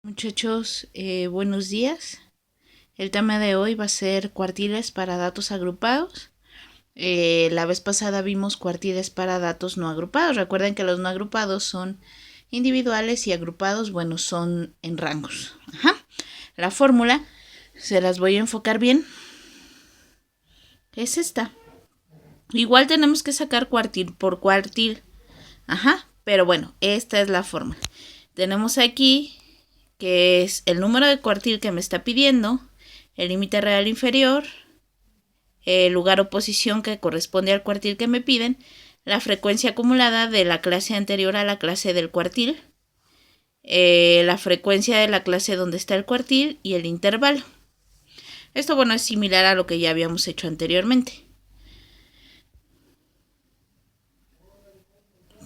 Muchachos, buenos días. El tema de hoy va a ser cuartiles para datos agrupados. La vez pasada vimos cuartiles para datos no agrupados. Recuerden que los no agrupados son individuales y agrupados, bueno, son en rangos. La fórmula, se las voy a enfocar bien, es esta. Igual tenemos que sacar cuartil por cuartil. Pero bueno, esta es la fórmula. Tenemos aquí que es el número de cuartil que me está pidiendo, el límite real inferior, el lugar o posición que corresponde al cuartil que me piden, la frecuencia acumulada de la clase anterior a la clase del cuartil, la frecuencia de la clase donde está el cuartil y el intervalo. Esto, bueno, es similar a lo que ya habíamos hecho anteriormente.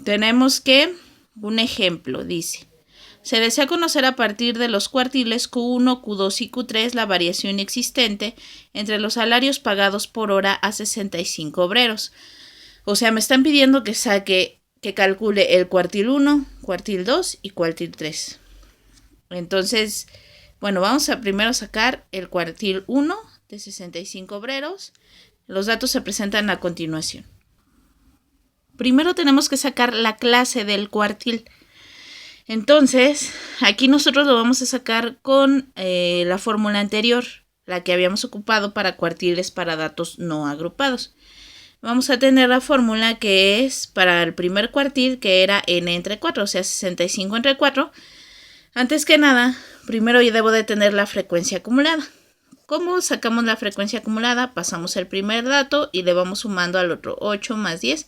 Tenemos que, un ejemplo, dice: se desea conocer a partir de los cuartiles Q1, Q2 y Q3 la variación existente entre los salarios pagados por hora a 65 obreros. O sea, me están pidiendo que calcule el cuartil 1, cuartil 2 y cuartil 3. Entonces, bueno, vamos a primero sacar el cuartil 1 de 65 obreros. Los datos se presentan a continuación. Primero tenemos que sacar la clase del cuartil. Entonces, aquí nosotros lo vamos a sacar con la fórmula anterior, la que habíamos ocupado para cuartiles para datos no agrupados. Vamos a tener la fórmula que es para el primer cuartil, que era n entre 4, o sea, 65 entre 4. Antes que nada, primero yo debo de tener la frecuencia acumulada. ¿Cómo sacamos la frecuencia acumulada? Pasamos el primer dato y le vamos sumando al otro. 8 más 10.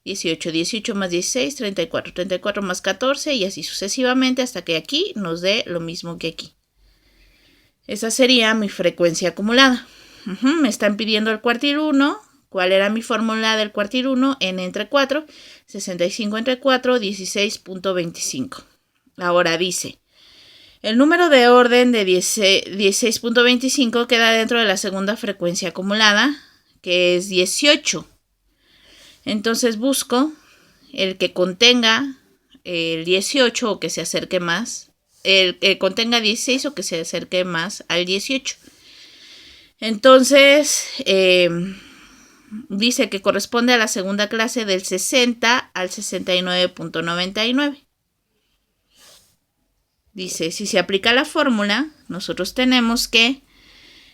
18, 18 más 16, 34, 34 más 14 y así sucesivamente hasta que aquí nos dé lo mismo que aquí. Esa sería mi frecuencia acumulada. Me están pidiendo el cuartil 1. ¿Cuál era mi fórmula del cuartil 1? N entre 4, 65 entre 4, 16.25. Ahora dice, el número de orden de 16.25 queda dentro de la segunda frecuencia acumulada, que es 18. Entonces busco el que contenga el 18 o que se acerque más, el que contenga 16 o que se acerque más al 18. Entonces, dice que corresponde a la segunda clase del 60 al 69.99. Dice, si se aplica la fórmula, nosotros tenemos que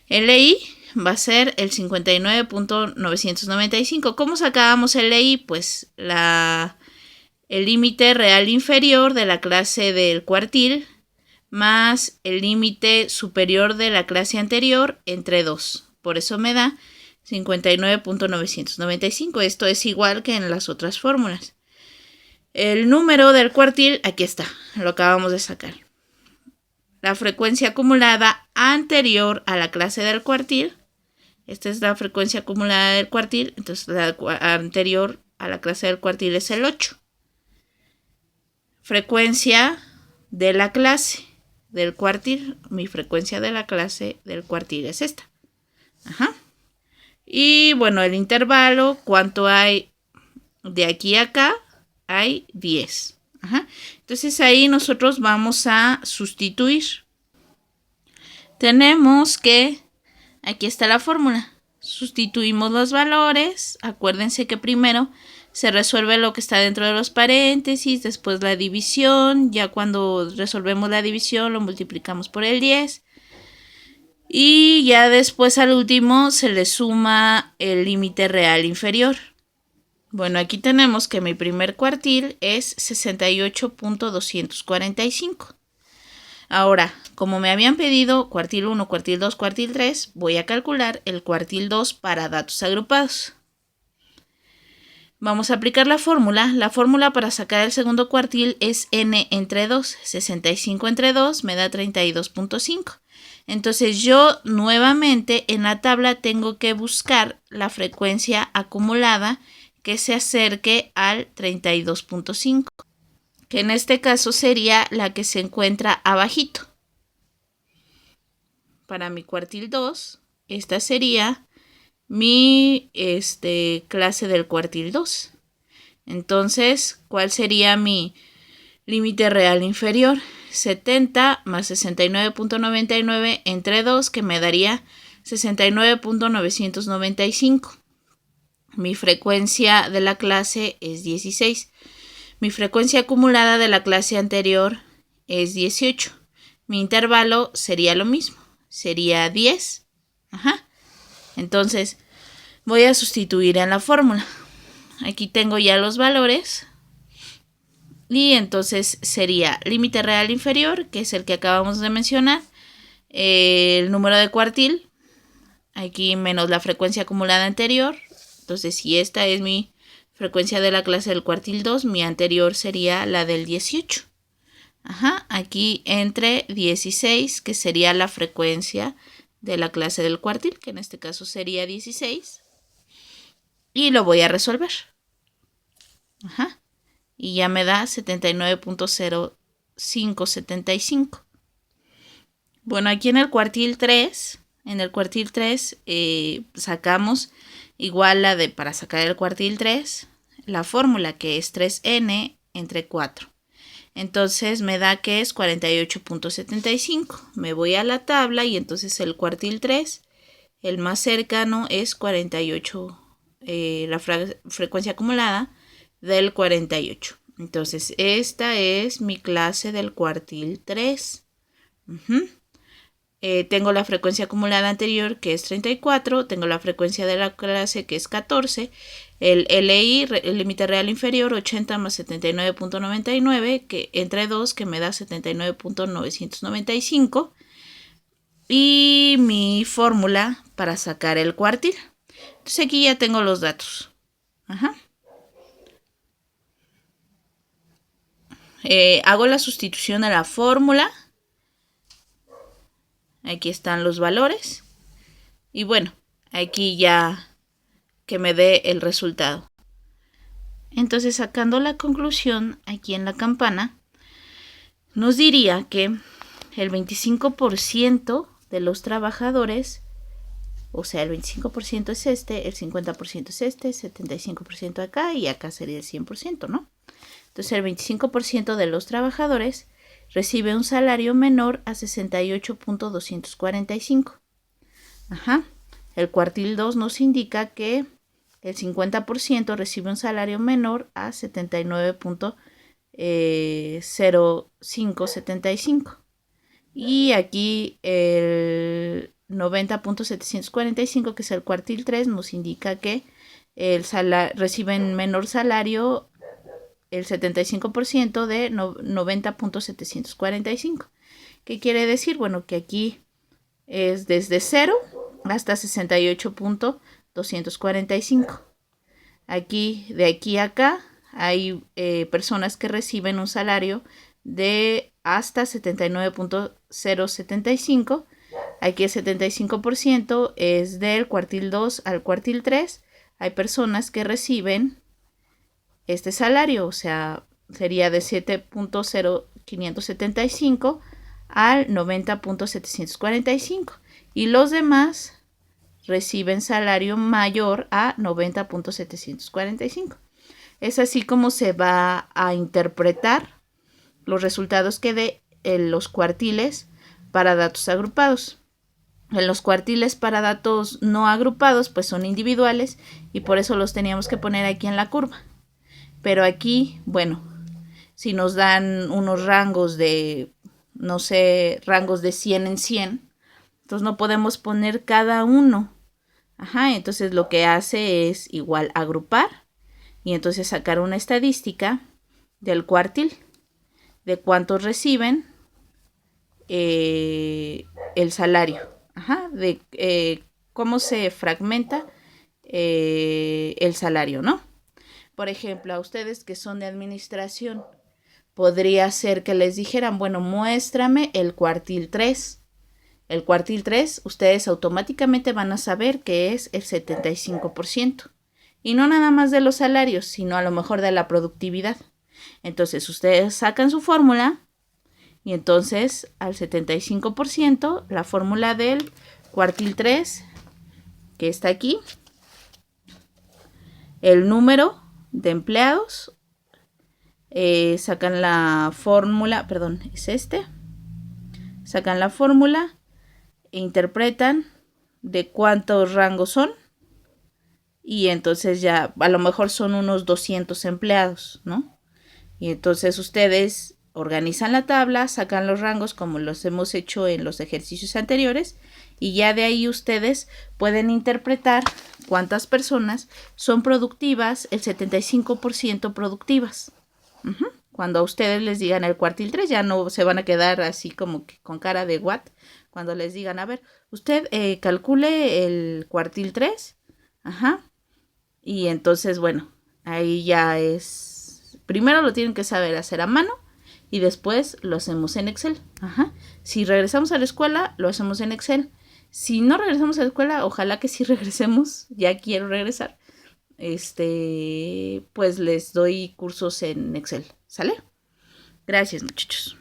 LI va a ser el 59.995. ¿Cómo sacábamos el LI? Pues el límite real inferior de la clase del cuartil más el límite superior de la clase anterior entre 2. Por eso me da 59.995. Esto es igual que en las otras fórmulas. El número del cuartil, aquí está, lo acabamos de sacar. La frecuencia acumulada anterior a la clase del cuartil. Esta es la frecuencia acumulada del cuartil. Entonces la anterior a la clase del cuartil es el 8. Frecuencia de la clase del cuartil. Mi frecuencia de la clase del cuartil es esta. Y bueno, el intervalo, ¿cuánto hay de aquí a acá? Hay 10. Entonces ahí nosotros vamos a sustituir. Tenemos que, aquí está la fórmula. Sustituimos los valores. Acuérdense que primero se resuelve lo que está dentro de los paréntesis, después la división. Ya cuando resolvemos la división lo multiplicamos por el 10. Y ya después al último se le suma el límite real inferior. Bueno, aquí tenemos que mi primer cuartil es 68.245. Ahora, como me habían pedido cuartil 1, cuartil 2, cuartil 3, voy a calcular el cuartil 2 para datos agrupados. Vamos a aplicar la fórmula. La fórmula para sacar el segundo cuartil es n entre 2. 65 entre 2 me da 32.5. Entonces yo nuevamente en la tabla tengo que buscar la frecuencia acumulada que se acerque al 32.5, que en este caso sería la que se encuentra abajito. Para mi cuartil 2, esta sería mi clase del cuartil 2. Entonces, ¿cuál sería mi límite real inferior? 70 más 69.99 entre 2, que me daría 69.995. Mi frecuencia de la clase es 16. Mi frecuencia acumulada de la clase anterior es 18. Mi intervalo sería lo mismo, sería 10. Entonces voy a sustituir en la fórmula. Aquí tengo ya los valores. Y entonces sería límite real inferior, que es el que acabamos de mencionar, el número de cuartil, aquí menos la frecuencia acumulada anterior. Entonces, si esta es mi frecuencia de la clase del cuartil 2, mi anterior sería la del 18. Aquí entre 16, que sería la frecuencia de la clase del cuartil, que en este caso sería 16. Y lo voy a resolver. Y ya me da 79.0575. Bueno, aquí en el cuartil 3, sacamos igual para sacar el cuartil 3, la fórmula que es 3n entre 4. Entonces me da que es 48.75. Me voy a la tabla y entonces el cuartil 3, el más cercano es 48, la frecuencia acumulada del 48. Entonces esta es mi clase del cuartil 3. Tengo la frecuencia acumulada anterior, que es 34, tengo la frecuencia de la clase, que es 14, el LI, el límite real inferior, 80 más 79.99, que entre 2, que me da 79.995, y mi fórmula para sacar el cuartil. Entonces aquí ya tengo los datos. Hago la sustitución de la fórmula. Aquí están los valores. Y bueno, aquí ya que me dé el resultado. Entonces, sacando la conclusión aquí en la campana, nos diría que el 25% de los trabajadores, o sea, el 25% es este, el 50% es este, 75% acá y acá sería el 100%, ¿no? Entonces, el 25% de los trabajadores recibe un salario menor a 68.245. El cuartil 2 nos indica que el 50% recibe un salario menor a 79.0575. Y aquí el 90.745, que es el cuartil 3, nos indica que reciben menor salario el 75% de 90.745. ¿Qué quiere decir? Bueno, que aquí es desde 0 hasta 68.245. Aquí, de aquí a acá, hay personas que reciben un salario de hasta 79.075. Aquí el 75% es del cuartil 2 al cuartil 3. Hay personas que reciben este salario, o sea, sería de 7.0575 al 90.745. Y los demás reciben salario mayor a 90.745. Es así como se va a interpretar los resultados que dé en los cuartiles para datos agrupados. En los cuartiles para datos no agrupados, pues son individuales y por eso los teníamos que poner aquí en la curva. Pero aquí, bueno, si nos dan unos rangos de, no sé, rangos de 100 en 100, entonces no podemos poner cada uno. Entonces lo que hace es igual agrupar y entonces sacar una estadística del cuartil, de cuántos reciben el salario, de cómo se fragmenta el salario, ¿no? Por ejemplo, a ustedes que son de administración, podría ser que les dijeran, bueno, muéstrame el cuartil 3. El cuartil 3, ustedes automáticamente van a saber que es el 75%. Y no nada más de los salarios, sino a lo mejor de la productividad. Entonces, ustedes sacan su fórmula y entonces al 75%, la fórmula del cuartil 3, que está aquí, el número de empleados sacan la fórmula, perdón, es este. Sacan la fórmula e interpretan de cuántos rangos son. Y entonces ya a lo mejor son unos 200 empleados, ¿no? Y entonces ustedes organizan la tabla, sacan los rangos como los hemos hecho en los ejercicios anteriores y ya de ahí ustedes pueden interpretar cuántas personas son productivas, el 75% productivas. Cuando a ustedes les digan el cuartil 3 ya no se van a quedar así como que con cara de what. Cuando les digan, a ver, usted calcule el cuartil 3, y entonces, bueno, ahí ya es, primero lo tienen que saber hacer a mano y después lo hacemos en Excel. Si regresamos a la escuela, lo hacemos en Excel. Si no regresamos a la escuela, ojalá que sí regresemos, ya quiero regresar. Pues les doy cursos en Excel, ¿sale? Gracias, muchachos.